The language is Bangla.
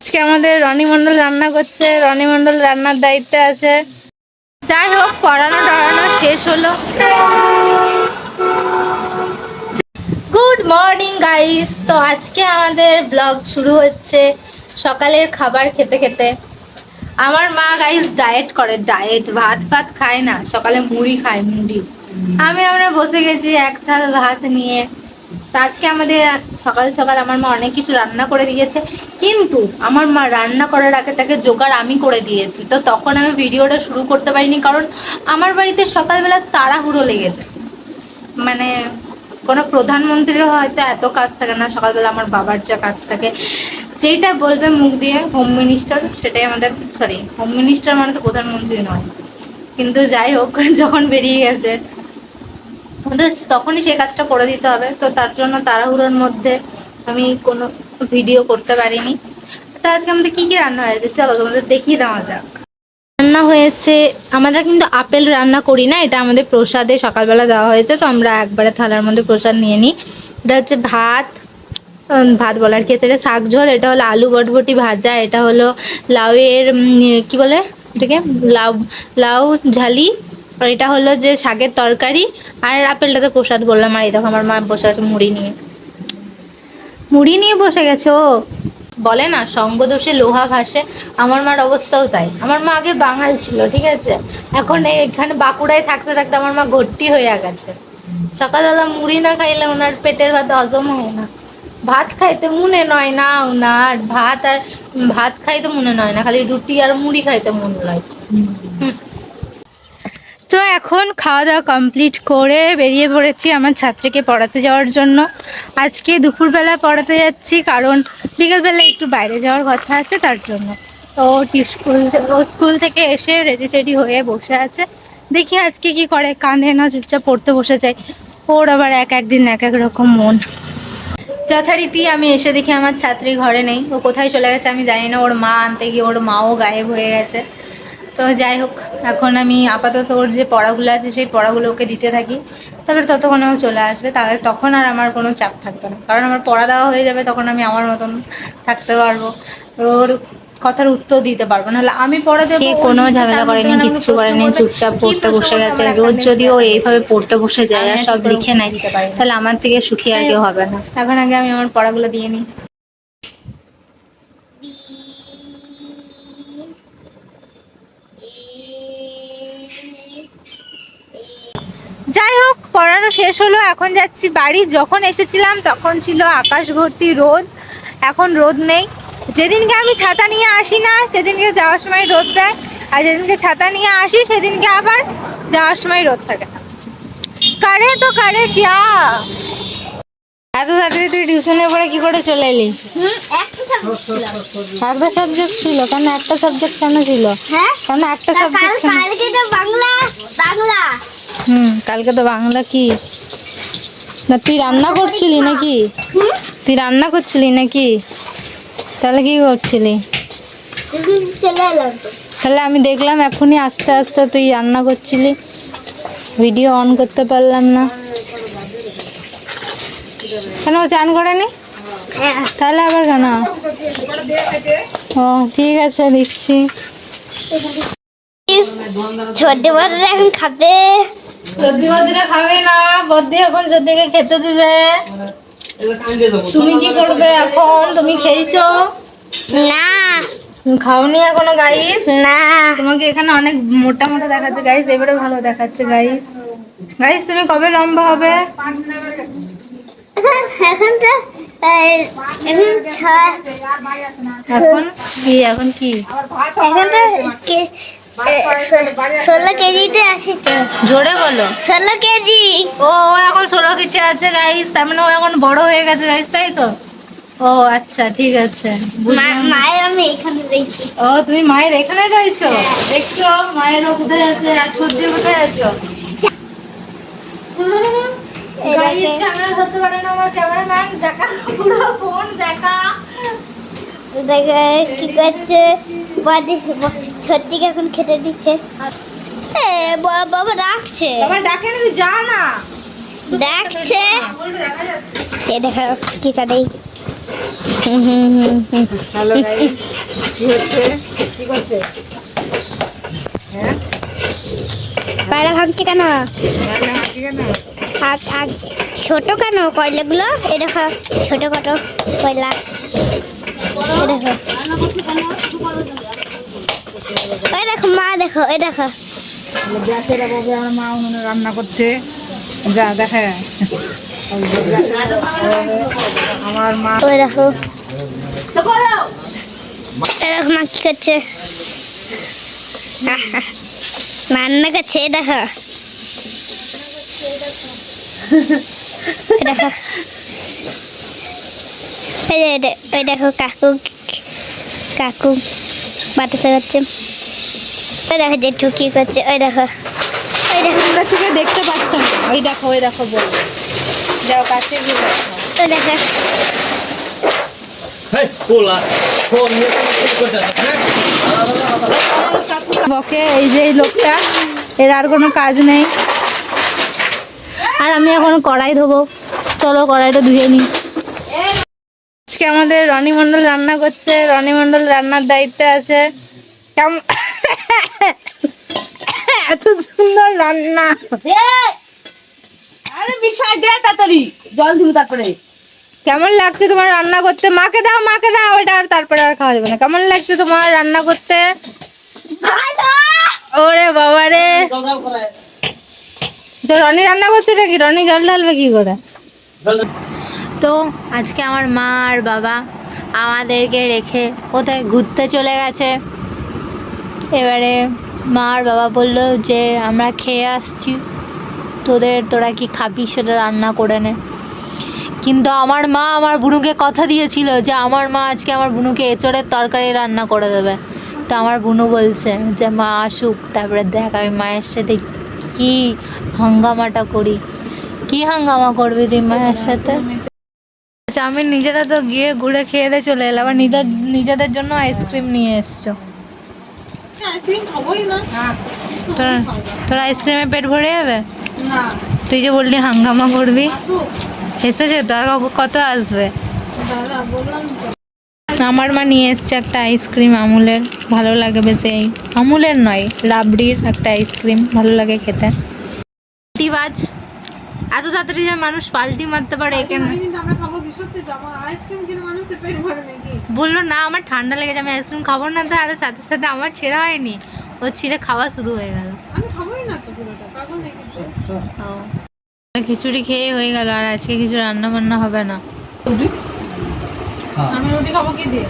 আজকে আমাদের রনি মন্ডল রান্না করছে, রনি মন্ডল রান্নার দায়িত্বে আছে। যাই হোক, পড়ানো টড়ানো শেষ হলো। Good morning guys. তো আজকে আমাদের ব্লগ শুরু হচ্ছে সকালের খাবার খেতে খেতে। আমার মা গাইস ডায়েট করে, ডায়েট, ভাত ফাত খায় না, সকালে মুড়ি খায়, মুড়ি। আমরা বসে গেছি এক থাল ভাত নিয়ে। তো আজকে আমাদের সকাল সকাল আমার মা অনেক কিছু রান্না করে দিয়েছে, কিন্তু আমার মা রান্না করার আগে তাকে জোগাড় আমি করে দিয়েছি। তো তখন আমি ভিডিওটা শুরু করতে পারিনি, কারণ আমার বাড়িতে সকালবেলা তাড়াহুড়ো লেগেছে। মানে কোনো প্রধানমন্ত্রীরও হয়তো এত কাজ থাকে না সকালবেলা, আমার বাবার যা কাজ থাকে, যেটা বলবে মুখ দিয়ে হোম মিনিস্টার, সেটাই আমাদের, সরি হোম মিনিস্টার মানে তো প্রধানমন্ত্রী নয়, কিন্তু যাই হোক যখন বেরিয়ে গেছে আমাদের তখনই সেই কাজটা করে দিতে হবে। তো তার জন্য তাড়াহুড়োর মধ্যে আমি কোনো ভিডিও করতে পারিনি। তো আজকে আমাদের কী কী রান্না হয়েছে চলো তোমাদের দেখিয়ে দেওয়া যাক। রান্না হয়েছে, আমরা কিন্তু আপেল রান্না করি না, এটা আমাদের প্রসাদে সকালবেলা দেওয়া হয়েছে, তো আমরা একবারে থালার মধ্যে প্রসাদ নিয়ে নিই। এটা হচ্ছে ভাত, ভাত বলার কি আছে, এটা শাক ঝোল, এটা হলো আলু বটবটি ভাজা, এটা হলো লাউয়ের কি বলে এটাকে, লাউ, লাউ ঝালি, আর এটা হলো যে শাকের তরকারি। আর আপেলটা তো প্রসাদ বললাম। আর এই দেখো আমার মা বসে আছে মুড়ি নিয়ে, মুড়ি নিয়ে বসে গেছে ও। বলে না সঙ্গদোষে লোহা ভাসে, আমার মার অবস্থাও তাই। আমার মা আগে বাঙাল ছিল, ঠিক আছে, এখন এখানে বাঁকুড়ায় থাকতে থাকতে আমার মা ঘট্টি হয়ে গেছে। সকালবেলা মুড়ি না খাইলে ওনার পেটের ভাত হজম হয় না, ভাত খাইতে মনে নয় না ওনার, ভাত আর ভাত খাইতে মনে নয় না, খালি রুটি আর মুড়ি খাইতে মনে হয়। তো এখন খাওয়া দাওয়া কমপ্লিট করে বেরিয়ে পড়েছি আমার ছাত্রীকে পড়াতে যাওয়ার জন্য। আজকে দুপুরবেলা পড়াতে যাচ্ছি, কারণ বিকেলবেলা একটু বাইরে যাওয়ার কথা আছে, তার জন্য। তো স্কুল থেকে এসে রেডি টেডি হয়ে বসে আছে, দেখি আজকে কি করে, কাঁদে না, চুপচাপ পড়তে বসে যায়। ওর আবার এক একদিন এক এক রকম মন। যথারীতি আমি এসে দেখি আমার ছাত্রী ঘরে নেই, ও কোথায় চলে গেছে আমি জানি না। ওর মা আনতে গিয়ে ওর মাও গায়েব হয়ে গেছে। তো যাই হোক, এখন আমি আপাতত ওর যে পড়াগুলো আছে সেই পড়াগুলো ওকে দিতে থাকি, তারপরে ততক্ষণে ও চলে আসবে, তাহলে তখন আর আমার কোনো চাপ থাকবে না, কারণ আমার পড়া দেওয়া হয়ে যাবে, তখন আমি আমার মতন থাকতে পারবো, ওর কথার উত্তর দিতে পারবো। নাহলে আমি পড়া দেবো, কোনো ঝামেলা করেনি, কিচ্ছু করেনি, চুপচাপ পড়তে বসে গেছে। রোজ যদি ও এইভাবে পড়তে বসে যায় আর সব লিখে নেয়, তাহলে আমার থেকে সুখী আর কেউ হবে না। এখন আগে আমি আমার পড়াগুলো দিয়ে নিই। যাই হোক, পড়ানো শেষ হলো, এখন যাচ্ছি বাড়ি। যখন এসেছিলাম তখন ছিল আকাশ ভর্তি রোদ, এখন রোদ নেই। যেদিনকে আমি ছাতা নিয়ে আসি না সেদিনকে যাওয়ার সময় রোদ দেয়, আর যেদিনকে ছাতা নিয়ে আসি সেদিনকে আবার যাওয়ার সময় রোদ থাকে। কারে তো কারে কিয়া। এত তাড়াতাড়ি তুই টিউশনে পড়ে কি করে চলে এলি? একটা সাবজেক্ট ছিল কেন? একটা সাবজেক্ট কেন ছিল? কেন একটা সাবজেক্ট? কালকে তো বাংলা। কালকে তো বাংলা। কি না তুই রান্না করছিলি নাকি? তুই রান্না করছিলি নাকি? তাহলে কি করছিলি? তাহলে আমি দেখলাম এখনই আস্তে আস্তে তুই রান্না করছিলি, ভিডিও অন করতে পারলাম না। কেন চান করেনি? তাহলে আবার কেন? ও ঠিক আছে, দিচ্ছি। ছোট্টি বড়রা এখন খাবে, সর্দি বদ্দিরা খাবে না, বদ্দি এখন সর্দিকে খেতে দিবে। তুমি কি করবে এখন? তুমি খেয়েছো না? খাওনি এখনো গাইস? না, তোমাকে এখানে অনেক মোটা মোটা দেখাচ্ছে গাইস, এবারে ভালো দেখাচ্ছে গাইস। গাইস তুমি কবে লম্বা হবে? এখনটা এখন এখন কি? এখন কি? এখনটা 16 কেজিতে আসছে। জোরে বলো। 16 কেজি। ও এখন 16 কেজি আছে গাইস, তার মানে ও এখন বড় হয়ে গেছে গাইস, তাই তো? ও আচ্ছা, ঠিক আছে। মায়ের আমি এখানে রয়েছি। ও তুমি মায়ের এখানে রয়েছো? দেখছো মায়ের ও কোথায় আছে আর সর্দি কোথায় আছো? গাইস ক্যামেরা ধরতে পারে না আমার ক্যামেরাম্যান, দেখা পুরো ফোন দেখা। দেখে কি করছে বাড়ি, ছোট্টিকে এখন খেতে দিচ্ছে। বাবা ডাকছে, বাবা ডাকে না, তুই যা না। ডাকছে। এ দেখা কি করে হ্যালো গাইস, কি হচ্ছে? কি করছে? হ্যাঁ, পায়রা ভাঙছে কেন? রান্না হাঁটি কেন? আর ছোট কেন কয়লাগুলো? এ দেখো ছোট কত কয়লা। এ দেখো, ওই দেখো মা, দেখো এই দেখো। তাহলে গ্যাসের অভাবে আমার মা উনুনে রান্না করছে। যা দেখে ওই যে গ্যাসের অভাবে আমার মা ওই দেখো, এই দেখো মা কি করছে, রান্না করছে। এই দেখো, এই দেখো, ওই দেখো কাকু কাকু বাতাসা করছে। ওই দেখো যে টুকি করছে। ওই দেখো, ওই দেখো, তোমরা থেকে দেখতে পাচ্ছ না, ওই দেখো বল, যাও কাছে গিয়ে দেখো। ওই দেখো। বকে এই যে এই লোকটা, এর আর কোনো কাজ নেই। আর আমি এখন কড়াই ধোবো, চলো কড়াইটা ধুয়ে নিই। আজকে আমাদের রনি মণ্ডল রান্না করছে, রনি মণ্ডল রান্নার দায়িত্বে আছে। কেমন এত সুন্দর রান্না। আরে মিশাই দে তাড়াতাড়ি, জল দিন তারপরে। কেমন লাগছে তোমার রান্না করতে? মাকে দাও ওটা, আর তারপরে আর খাওয়া যাবে না। কেমন লাগছে তোমার রান্না করতে? ওরে বাবা রে, তো রনি রান্না করছে নাকি? রনি জল ঢালবে কি করে? তো আজকে আমার মা আর বাবা আমাদেরকে রেখে কোথায় ঘুরতে চলে গেছে। এবারে মা আর বাবা বললো যে আমরা খেয়ে আসছি, তোরা কি খাবি সেটা রান্না করে নে। কিন্তু আমার মা আমার বুনুকে কথা দিয়েছিল যে আমার মা আজকে আমার বুনুকে এঁচড়ের তরকারি রান্না করে দেবে। তো আমার বুনু বলছে যে মা আসুক, তারপরে দেখ আমি মায়ের সাথে কি হাঙ্গামাটা করি। কি হাঙ্গামা করবি তুই মায়ের সাথে? আচ্ছা, আমি নিজেরা তো গিয়ে ঘুরে খেয়ে দিয়ে চলে এলাম, আবার নিজেদের জন্য আইসক্রিম নিয়ে এসছো। তোর আইসক্রিমে পেট ভরে যাবে? তুই যে বললি হাঙ্গামা করবি, এসেছে তো, আর কত আসবে? আমার মা নিয়ে এসছে একটা আইসক্রিম আমুলের, ভালো লাগে বেশ। এই আমুলের নয়, রাবড়ির একটা আইসক্রিম, ভালো লাগে খেতে। পাল্টিবাজ, এত তাড়াতাড়ি যে মানুষ পাল্টি মারতে পারে এখানে। বললো না আমার ঠান্ডা লেগেছে, আমি আইসক্রিম খাবো না। তো আর সাথে সাথে আমার ছেঁড়া হয়নি, ও ছিঁড়ে খাওয়া শুরু হয়ে গেল। খিচুড়ি খেয়ে হয়ে গেল, আর আজকে কিছু রান্না বান্না হবে না। আমি রুটি খাবো কি দিয়ে?